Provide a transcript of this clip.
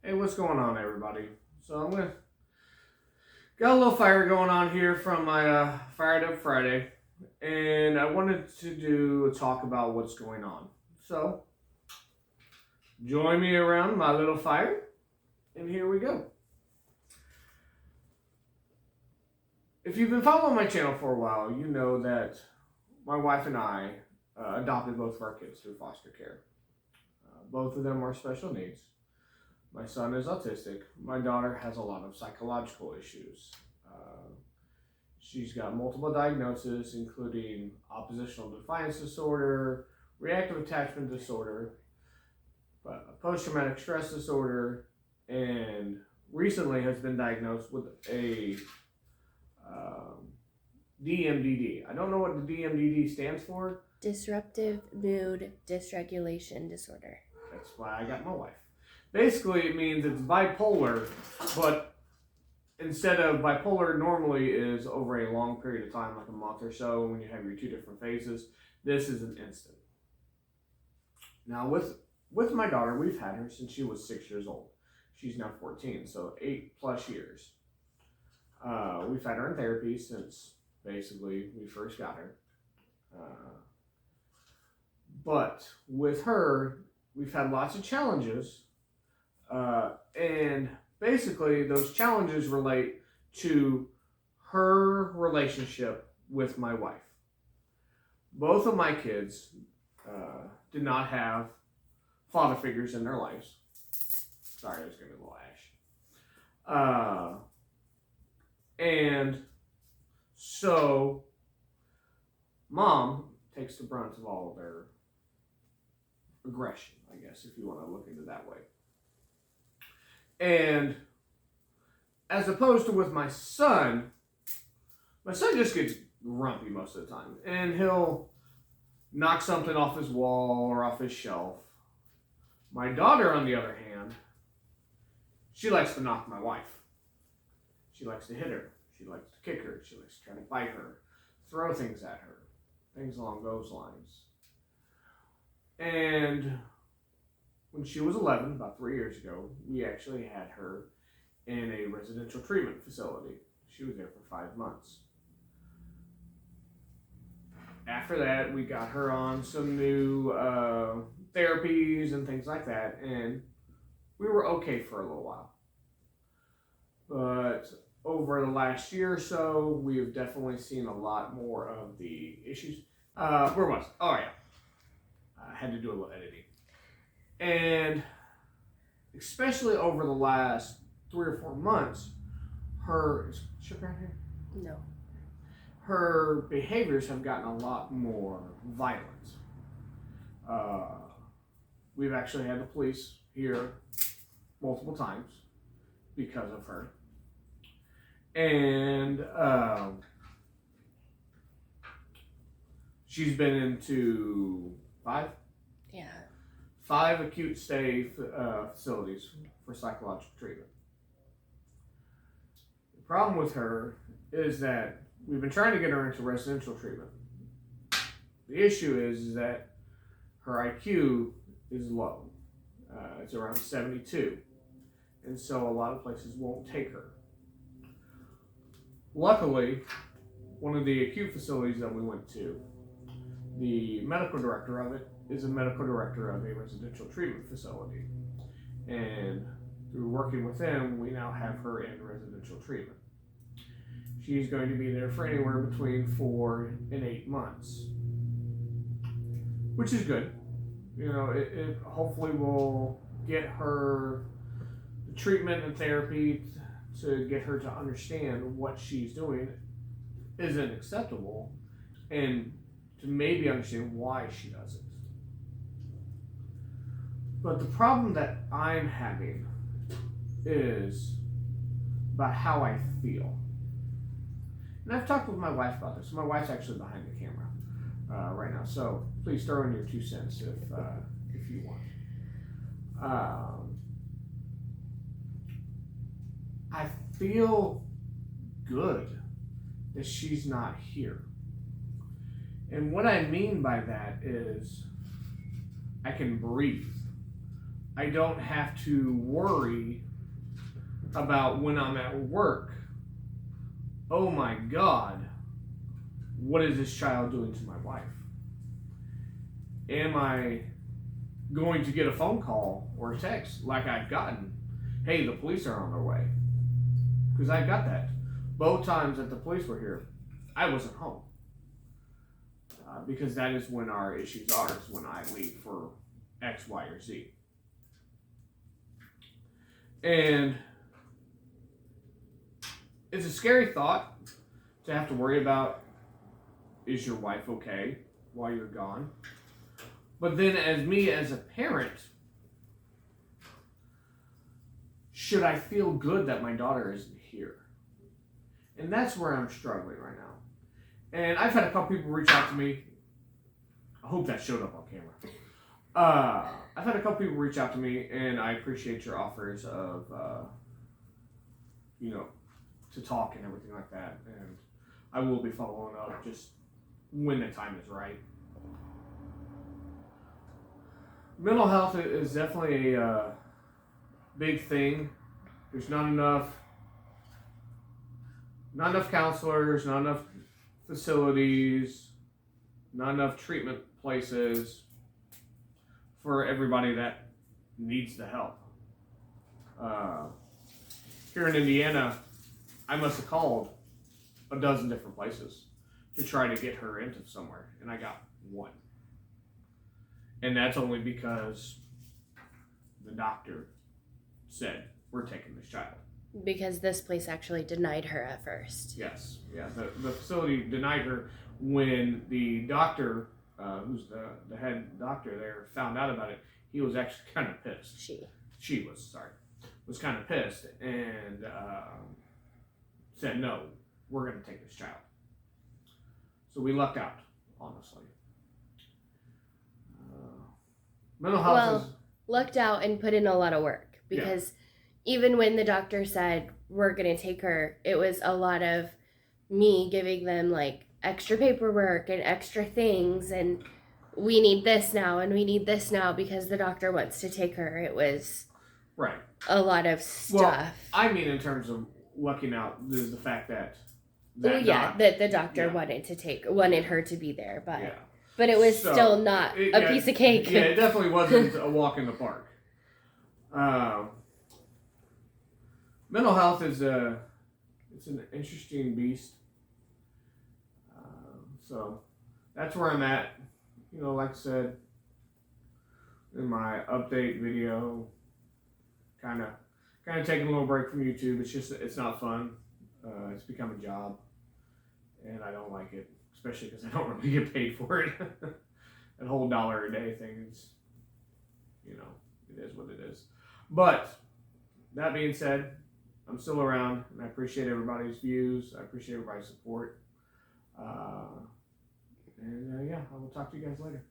Hey, what's going on, everybody? So I'm gonna got a little fire going on here from my Fired Up Friday, and I wanted to do a talk about what's going on. So join me around my little fire, and here we go. If you've been following my channel for a while, you know that my wife and I adopted both of our kids through foster care. Both of them are special needs. My son is autistic. My daughter has a lot of psychological issues. She's got multiple diagnoses, including oppositional defiance disorder, reactive attachment disorder, post-traumatic stress disorder, and recently has been diagnosed with a DMDD. I don't know what the DMDD stands for. Disruptive mood dysregulation disorder. That's why I got my wife. Basically, it means it's bipolar, but instead of bipolar normally is over a long period of time, like a month or so, when you have your two different phases, this is an instant. Now, with my daughter, we've had her since she was 6 years old. She's now 14, so 8+ years. We've had her in therapy since basically we first got her. But with her, we've had lots of challenges, and basically those challenges relate to her relationship with my wife. Both of my kids did not have father figures in their lives. Sorry, I was getting a little ash. And so mom takes the brunt of all of their aggression, I guess, if you want to look at it that way. And as opposed to with my son just gets grumpy most of the time. And he'll knock something off his wall or off his shelf. My daughter, on the other hand, she likes to knock my wife. She likes to hit her. She likes to kick her. She likes to try to bite her, throw things at her, things along those lines. And when she was 11, about 3 years ago, we actually had her in a residential treatment facility. She was there for 5 months. After that, we got her on some new therapies and things like that, and we were okay for a little while. But over the last year or so, we have definitely seen a lot more of the issues. Where was it? Oh, yeah. I had to do a little editing. And especially over the last 3 or 4 months, her No. her behaviors have gotten a lot more violent. We've actually had the police here multiple times because of her. And she's been into 5 acute stay facilities for psychological treatment. The problem with her is that we've been trying to get her into residential treatment. The issue is that her IQ is low. It's around 72. And so a lot of places won't take her. Luckily, one of the acute facilities that we went to, the medical director of it is a medical director of a residential treatment facility. And through working with them, we now have her in residential treatment. She's going to be there for anywhere between 4 and 8 months, which is good. You know, it hopefully will get her the treatment and therapy to get her to understand what she's doing isn't acceptable, and to maybe understand why she does it. But the problem that I'm having is about how I feel. And I've talked with my wife about this. My wife's actually behind the camera right now, so please throw in your 2 cents if you want. I feel good that she's not here. And what I mean by that is I can breathe. I don't have to worry about when I'm at work. Oh my God, what is this child doing to my wife? Am I going to get a phone call or a text like I've gotten? Hey, the police are on their way. Because I got that. Both times that the police were here, I wasn't home. Because that is when our issues are, is when I leave for X, Y, or Z. And it's a scary thought to have to worry about, is your wife okay while you're gone? But then as a parent, should I feel good that my daughter isn't here? And that's where I'm struggling right now. And I've had a couple people reach out to me. I hope that showed up on camera. I've had a couple people reach out to me, and I appreciate your offers of, to talk and everything like that. And I will be following up just when the time is right. Mental health is definitely a big thing. There's not enough counselors, not enough facilities, not enough treatment places for everybody that needs the help. Here in Indiana, I must have called a dozen different places to try to get her into somewhere, and I got one. And that's only because the doctor said, we're taking this child. Because this place actually denied her at first. Yes, yeah. The facility denied her when the doctor, who's the head doctor there, found out about it. He was actually kind of pissed. She was kind of pissed and said, no, we're going to take this child. So we lucked out, honestly. Mental health lucked out and put in a lot of work because even when the doctor said we're going to take her, it was a lot of me giving them like extra paperwork and extra things and we need this now and we need this now because the doctor wants to take her. It was a lot of stuff. Well, I mean in terms of lucking out is the fact that the doctor wanted her to be there, but it was still not a piece of cake. Yeah, it definitely wasn't a walk in the park. Mental health is it's an interesting beast. So that's where I'm at. Like I said in my update video, kind of taking a little break from YouTube. It's not fun. It's become a job, and I don't like it. Especially because I don't really get paid for it. That whole $1 a day thing is, it is what it is. But that being said, I'm still around, and I appreciate everybody's views. I appreciate everybody's support. I will talk to you guys later.